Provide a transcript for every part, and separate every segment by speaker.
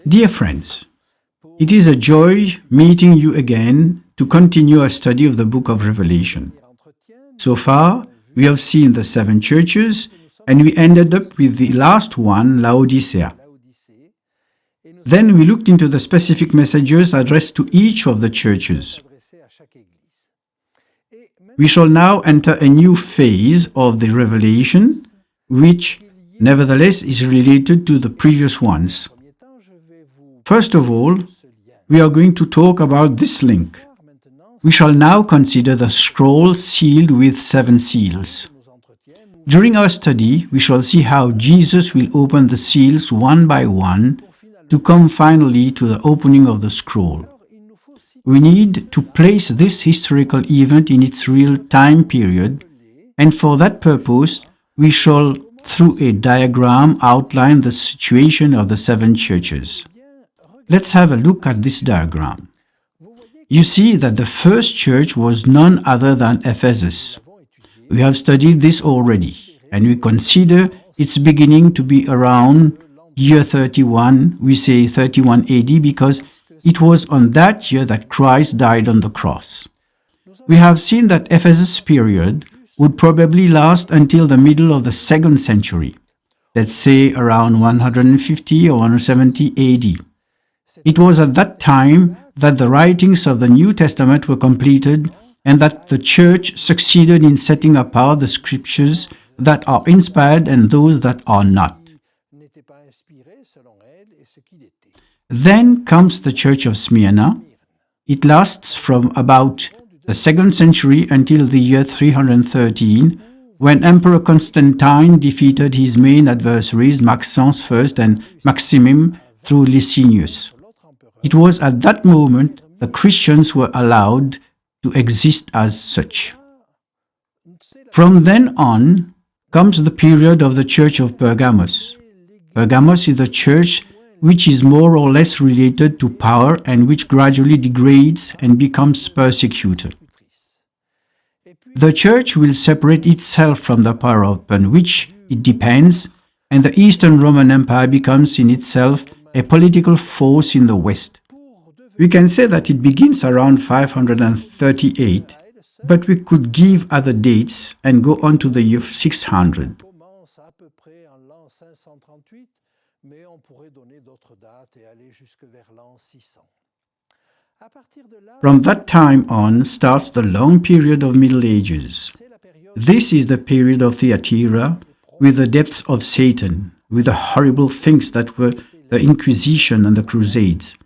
Speaker 1: Dear friends, it is a joy meeting you again to continue our study of the book of Revelation. So far, we have seen the 7 churches and we ended up with the last one, Laodicea. Then we looked into the specific messages addressed to each of the churches. We shall now enter a new phase of the Revelation, which nevertheless is related to the previous ones. First of all, we are going to talk about this link. We shall now consider the scroll sealed with 7 seals. During our study, we shall see how Jesus will open the seals one by one to come finally to the opening of the scroll. We need to place this historical event in its real time period, and for that purpose, we shall, through a diagram, outline the situation of the 7 churches. Let's have a look at this diagram. You see that the first church was none other than Ephesus. We have studied this already, and we consider its beginning to be around year 31, we say 31 AD, because it was on that year that Christ died on the cross. We have seen that Ephesus' period would probably last until the middle of the 2nd century, let's say around 150 or 170 AD. It was at that time that the writings of the New Testament were completed and that the Church succeeded in setting apart the scriptures that are inspired and those that are not. Then comes the Church of Smyrna. It lasts from about the 2nd century until the year 313, when Emperor Constantine defeated his main adversaries Maxence first and Maximin through Licinius. It was at that moment the Christians were allowed to exist as such. From then on comes the period of the Church of Pergamos. Pergamos is the church which is more or less related to power and which gradually degrades and becomes persecuted. The church will separate itself from the power upon which it depends, and the Eastern Roman Empire becomes in itself a political force in the West. We can say that it begins around 538, but we could give other dates and go on to the year 600. From that time on starts the long period of Middle Ages. This is the period of Thyatira, with the depths of Satan, with the horrible things that were the Inquisition and the Crusades.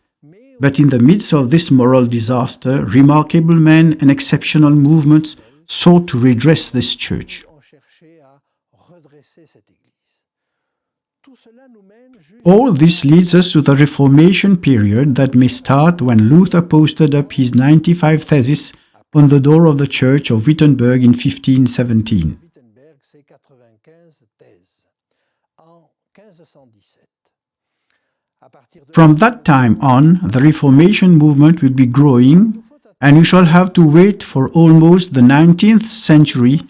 Speaker 1: But in the midst of this moral disaster, remarkable men and exceptional movements sought to redress this church. All this leads us to the Reformation period that may start when Luther posted up his 95 Theses on the door of the Church of Wittenberg in 1517. From that time on, the Reformation movement will be growing, and we shall have to wait for almost the 19th century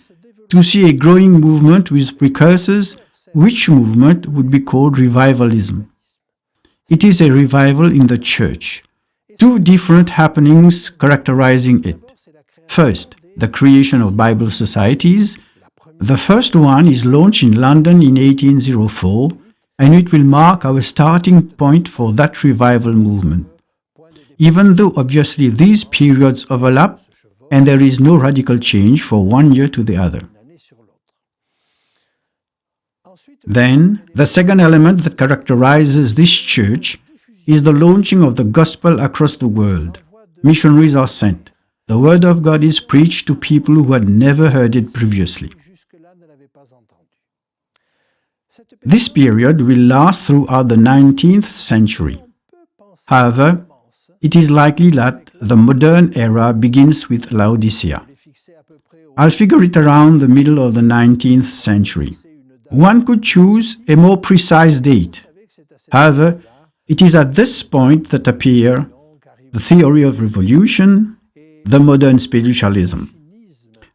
Speaker 1: to see a growing movement with precursors, which movement would be called revivalism. It is a revival in the church. 2 different happenings characterizing it. First, the creation of Bible societies. The first one is launched in London in 1804, and it will mark our starting point for that revival movement. Even though obviously these periods overlap and there is no radical change for one year to the other. Then, the second element that characterizes this church is the launching of the gospel across the world. Missionaries are sent. The word of God is preached to people who had never heard it previously. This period will last throughout the 19th century. However, it is likely that the modern era begins with Laodicea. I'll figure it around the middle of the 19th century. One could choose a more precise date. However, it is at this point that appear the theory of revolution, the modern spiritualism.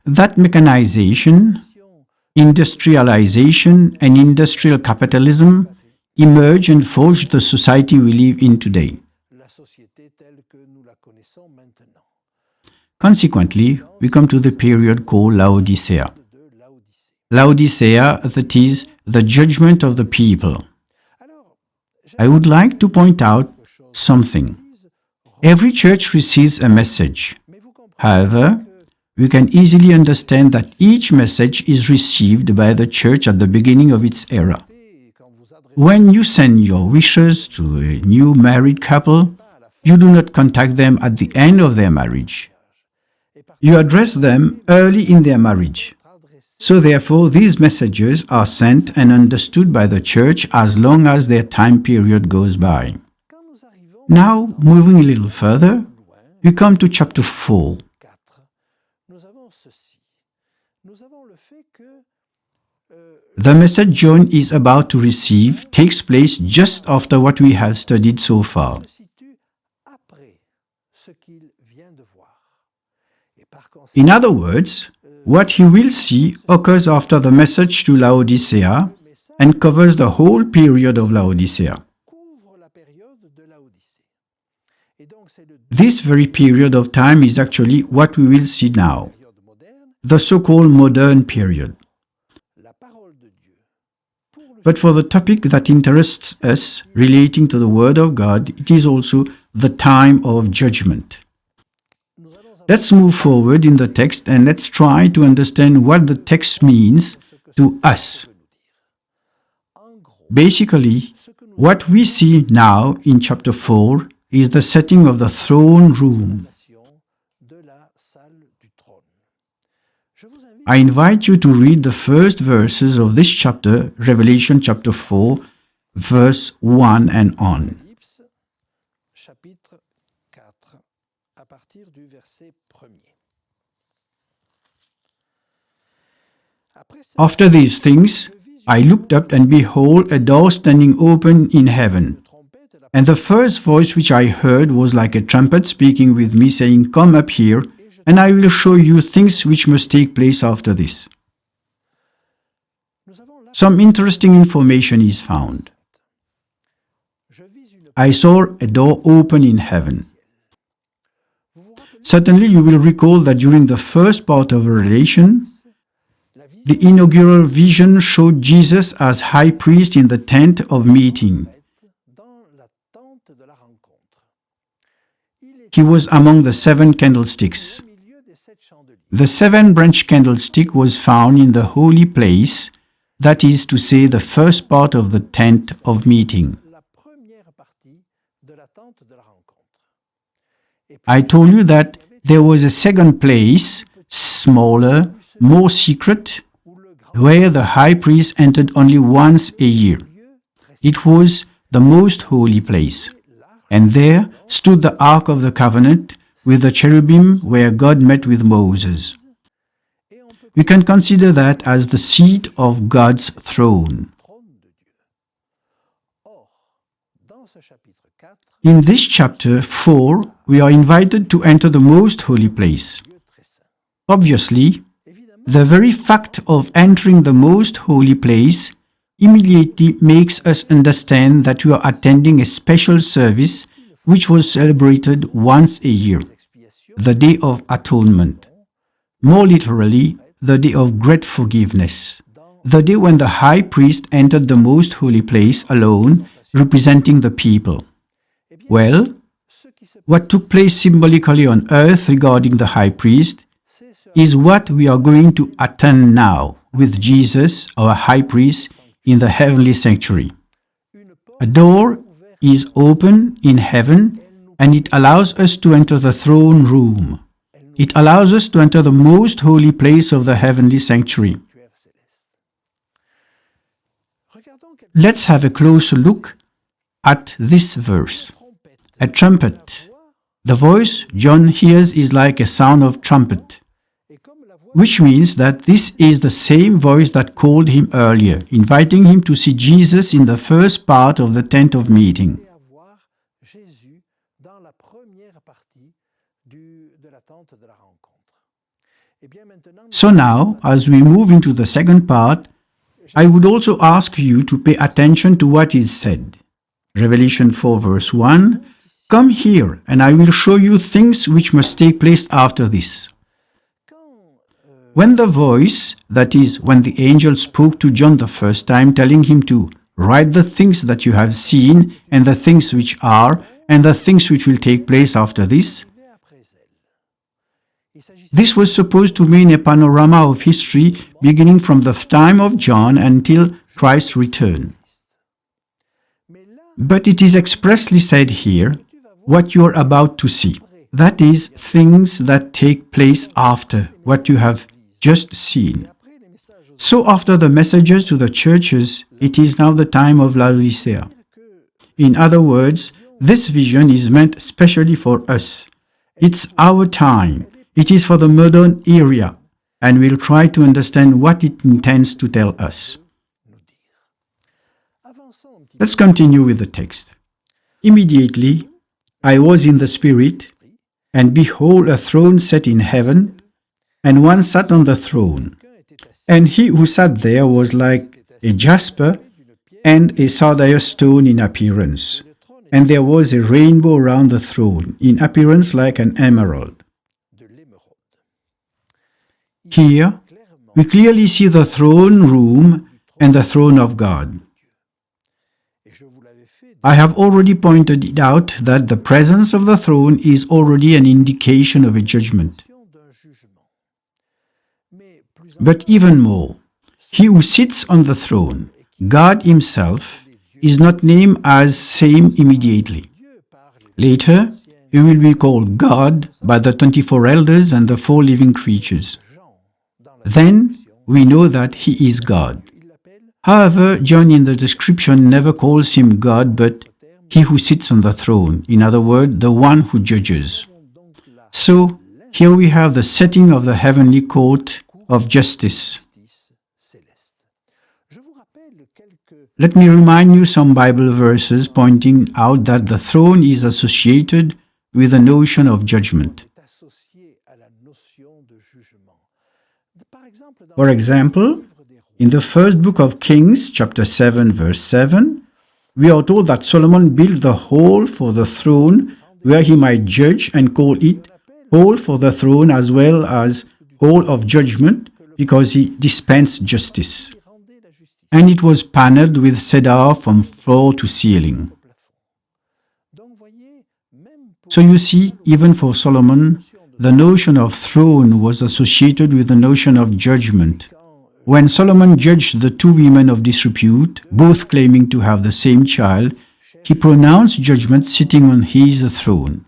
Speaker 1: That mechanization, industrialization and industrial capitalism emerged and forged the society we live in today. Consequently, we come to the period called Laodicea. Laodicea, that is, the judgment of the people. I would like to point out something. Every church receives a message. However, we can easily understand that each message is received by the church at the beginning of its era. When you send your wishes to a new married couple, you do not contact them at the end of their marriage. You address them early in their marriage. So therefore, these messages are sent and understood by the church as long as their time period goes by. Now, moving a little further, we come to chapter 4. The message John is about to receive takes place just after what we have studied so far. In other words, what he will see occurs after the message to Laodicea and covers the whole period of Laodicea. This very period of time is actually what we will see now, the so-called modern period. But for the topic that interests us relating to the Word of God, it is also the time of judgment. Let's move forward in the text and let's try to understand what the text means to us. Basically, what we see now in chapter 4 is the setting of the throne room. I invite you to read the first verses of this chapter, Revelation chapter 4, verse 1 and on. After these things, I looked up, and behold, a door standing open in heaven. And the first voice which I heard was like a trumpet speaking with me, saying, "Come up here, and I will show you things which must take place after this." Some interesting information is found. I saw a door open in heaven. Certainly you will recall that during the first part of Revelation, the inaugural vision showed Jesus as high priest in the tent of meeting. He was among the 7 candlesticks. The 7-branch candlestick was found in the holy place, that is to say, the first part of the tent of meeting. I told you that there was a second place, smaller, more secret, where the high priest entered only once a year. It was the most holy place, and there stood the Ark of the Covenant with the cherubim where God met with Moses. We can consider that as the seat of God's throne. In this chapter 4, we are invited to enter the most holy place. Obviously, the very fact of entering the most holy place immediately makes us understand that we are attending a special service which was celebrated once a year, the Day of Atonement. More literally, the Day of Great Forgiveness, the day when the high priest entered the most holy place alone, representing the people. Well, what took place symbolically on earth regarding the high priest is what we are going to attend now with Jesus, our high priest, in the heavenly sanctuary. A door is open in heaven, and it allows us to enter the throne room. It allows us to enter the most holy place of the heavenly sanctuary. Let's have a closer look at this verse. A trumpet. The voice John hears is like a sound of trumpet, which means that this is the same voice that called him earlier, inviting him to see Jesus in the first part of the tent of meeting. So now, as we move into the second part, I would also ask you to pay attention to what is said. Revelation 4 verse 1, "Come here, and I will show you things which must take place after this." When the voice, that is, when the angel spoke to John the first time, telling him to write the things that you have seen, and the things which are, and the things which will take place after this, this was supposed to mean a panorama of history beginning from the time of John until Christ's return. But it is expressly said here, what you are about to see. That is, things that take place after what you have just seen. So after the messages to the churches, it is now the time of Laodicea. In other words, this vision is meant especially for us. It's our time. It is for the modern era, and we'll try to understand what it intends to tell us. Let's continue with the text. "Immediately I was in the Spirit, and behold, a throne set in heaven, and one sat on the throne. And he who sat there was like a jasper and a sardius stone in appearance. And there was a rainbow around the throne, in appearance like an emerald." Here, we clearly see the throne room and the throne of God. I have already pointed it out that the presence of the throne is already an indication of a judgment. But even more, he who sits on the throne, God himself, is not named as same immediately. Later, he will be called God by the 24 elders and the 4 living creatures. Then we know that he is God. However, John in the description never calls him God, but he who sits on the throne, in other words, the one who judges. So, here we have the setting of the heavenly court of justice. Let me remind you some Bible verses pointing out that the throne is associated with the notion of judgment. For example, in the first book of Kings, chapter 7, verse 7, we are told that Solomon built the hall for the throne where he might judge, and call it hall for the throne as well as hall of judgment, because he dispensed justice. And it was paneled with cedar from floor to ceiling. So you see, even for Solomon, the notion of throne was associated with the notion of judgment. When Solomon judged the 2 women of disrepute, both claiming to have the same child, he pronounced judgment sitting on his throne.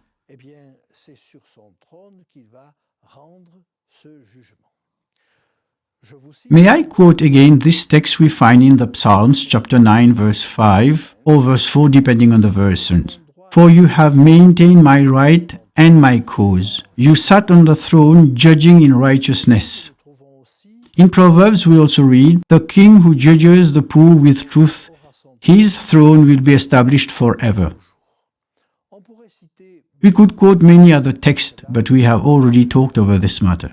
Speaker 1: May I quote again this text we find in the Psalms, chapter 9, verse 5, or verse 4, depending on the version. "For you have maintained my right and my cause. You sat on the throne, judging in righteousness." In Proverbs we also read, "The king who judges the poor with truth, his throne will be established forever." We could quote many other texts, but we have already talked over this matter.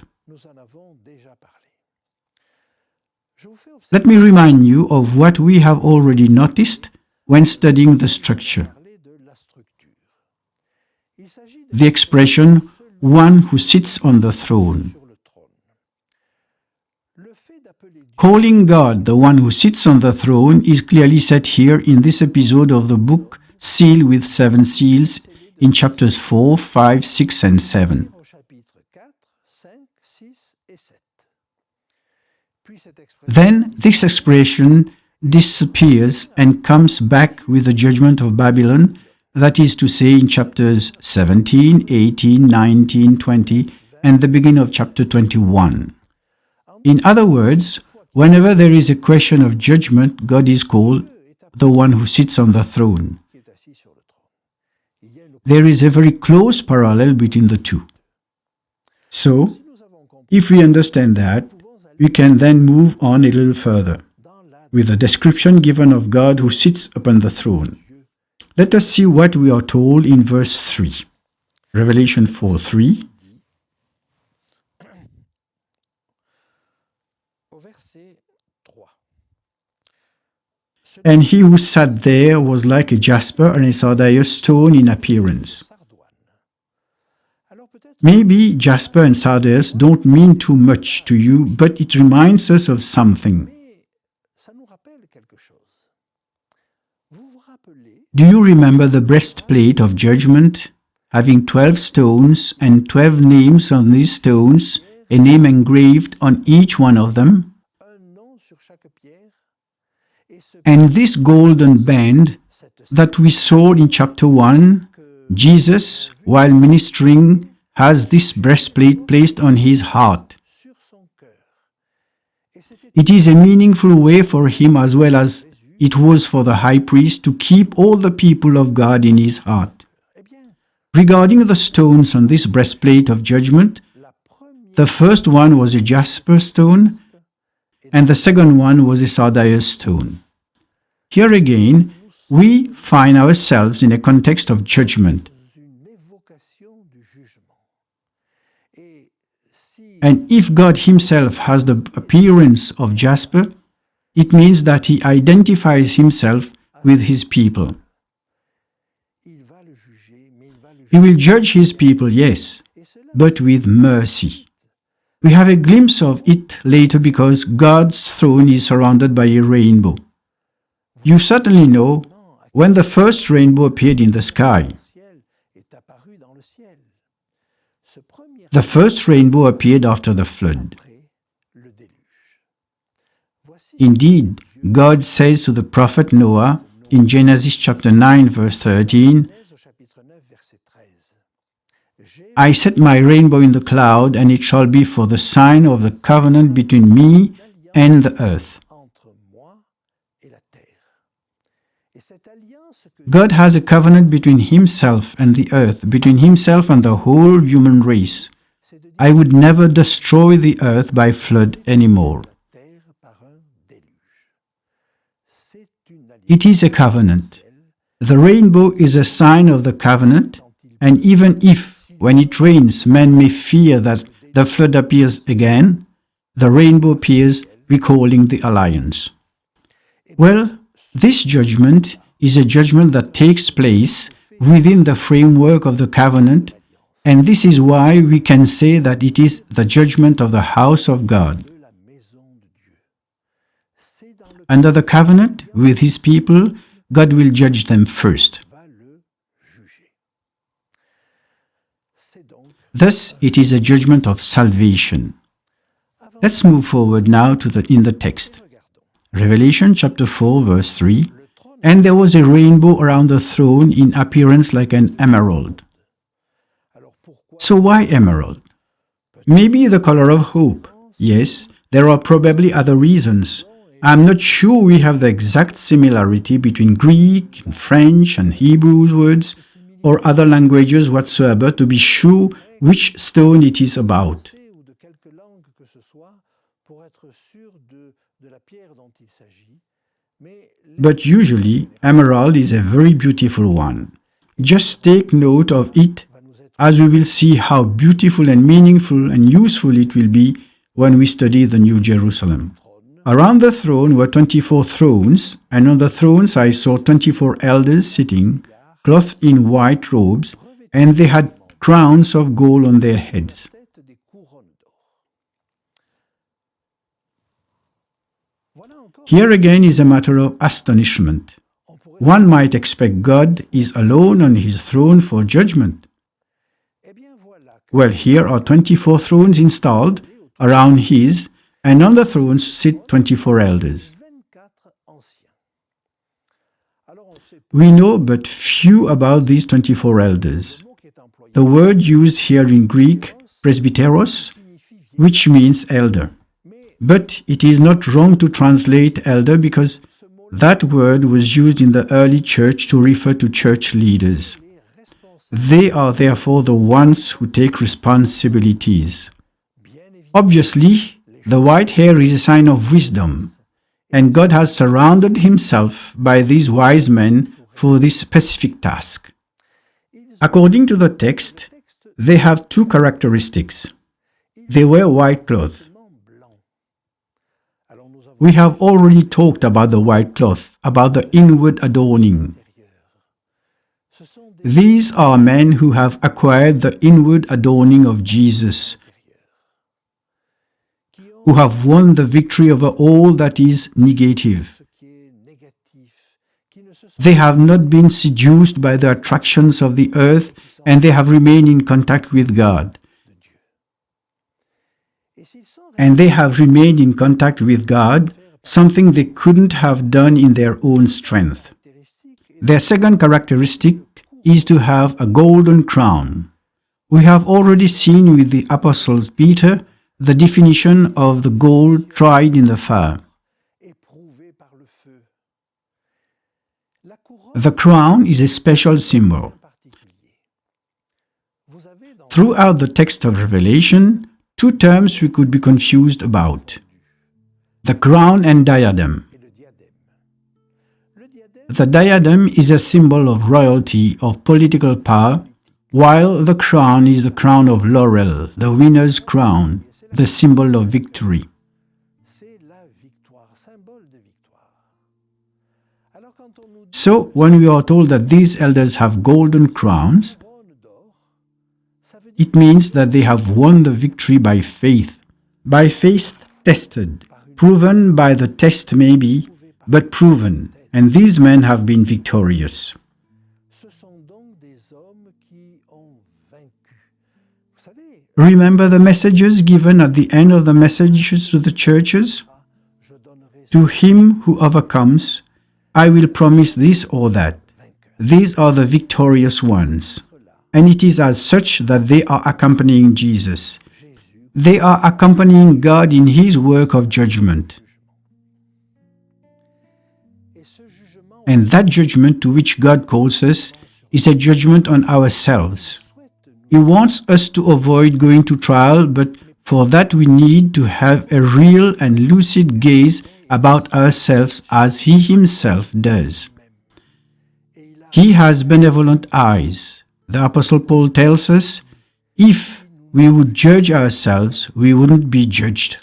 Speaker 1: Let me remind you of what we have already noticed when studying the structure. The expression, "one who sits on the throne." Calling God the one who sits on the throne is clearly said here in this episode of the book sealed with 7 seals in chapters 4, 5, 6, and 7. Then this expression disappears and comes back with the judgment of Babylon, that is to say in chapters 17, 18, 19, 20, and the beginning of chapter 21. In other words, whenever there is a question of judgment, God is called the one who sits on the throne. There is a very close parallel between the two. So, if we understand that, we can then move on a little further with the description given of God who sits upon the throne. Let us see what we are told in verse 3. Revelation 4:3. And he who sat there was like a jasper and a sardius stone in appearance. Maybe jasper and sardius don't mean too much to you, but it reminds us of something. Do you remember the breastplate of judgment, having 12 stones and 12 names on these stones, a name engraved on each one of them? And this golden band that we saw in chapter 1, Jesus, while ministering, has this breastplate placed on his heart. It is a meaningful way for him as well as it was for the high priest to keep all the people of God in his heart. Regarding the stones on this breastplate of judgment, the first one was a jasper stone, and the second one was a sardius stone. Here again, we find ourselves in a context of judgment. And if God himself has the appearance of jasper, it means that he identifies himself with his people. He will judge his people, yes, but with mercy. We have a glimpse of it later because God's throne is surrounded by a rainbow. You certainly know when the first rainbow appeared in the sky. The first rainbow appeared after the flood. Indeed, God says to the prophet Noah in Genesis chapter 9 verse 13, I set my rainbow in the cloud, and it shall be for the sign of the covenant between me and the earth. God has a covenant between himself and the earth, between himself and the whole human race. I would never destroy the earth by flood anymore. It is a covenant. The rainbow is a sign of the covenant, and even if, when it rains, men may fear that the flood appears again, the rainbow appears recalling the alliance. Well, this judgment is a judgment that takes place within the framework of the covenant, and this is why we can say that it is the judgment of the house of God. Under the covenant with his people, God will judge them first. Thus, it is a judgment of salvation. Let's move forward now in the text. Revelation chapter 4 verse 3, and there was a rainbow around the throne in appearance like an emerald. So why emerald? Maybe the color of hope. Yes, there are probably other reasons. I'm not sure we have the exact similarity between Greek and French and Hebrew words or other languages whatsoever to be sure which stone it is about. But usually, emerald is a very beautiful one. Just take note of it, as we will see how beautiful and meaningful and useful it will be when we study the New Jerusalem. Around the throne were 24 thrones, and on the thrones I saw 24 elders sitting, clothed in white robes, and they had crowns of gold on their heads. Here again is a matter of astonishment. One might expect God is alone on his throne for judgment. Well, here are 24 thrones installed around his, and on the thrones sit 24 elders. We know but few about these 24 elders. The word used here in Greek, presbyteros, which means elder. But it is not wrong to translate elder because that word was used in the early church to refer to church leaders. They are therefore the ones who take responsibilities. Obviously, the white hair is a sign of wisdom, and God has surrounded himself by these wise men for this specific task. According to the text, they have two characteristics. They wear white cloth. We have already talked about the white cloth, about the inward adorning. These are men who have acquired the inward adorning of Jesus, who have won the victory over all that is negative. They have not been seduced by the attractions of the earth, and they have remained in contact with God. And they have remained in contact with God, something they couldn't have done in their own strength. Their second characteristic is to have a golden crown. We have already seen with the Apostle Peter the definition of the gold tried in the fire. The crown is a special symbol. Throughout the text of Revelation, two terms we could be confused about: the crown and diadem. The diadem is a symbol of royalty, of political power, while the crown is the crown of laurel, the winner's crown, the symbol of victory. So, when we are told that these elders have golden crowns, it means that they have won the victory by faith. By faith tested, proven by the test maybe, but proven, and these men have been victorious. Remember the messages given at the end of the messages to the churches? To him who overcomes, I will promise this or that. These are the victorious ones. And it is as such that they are accompanying Jesus. They are accompanying God in His work of judgment. And that judgment to which God calls us is a judgment on ourselves. He wants us to avoid going to trial, but for that we need to have a real and lucid gaze about ourselves as He Himself does. He has benevolent eyes. The Apostle Paul tells us, if we would judge ourselves, we wouldn't be judged.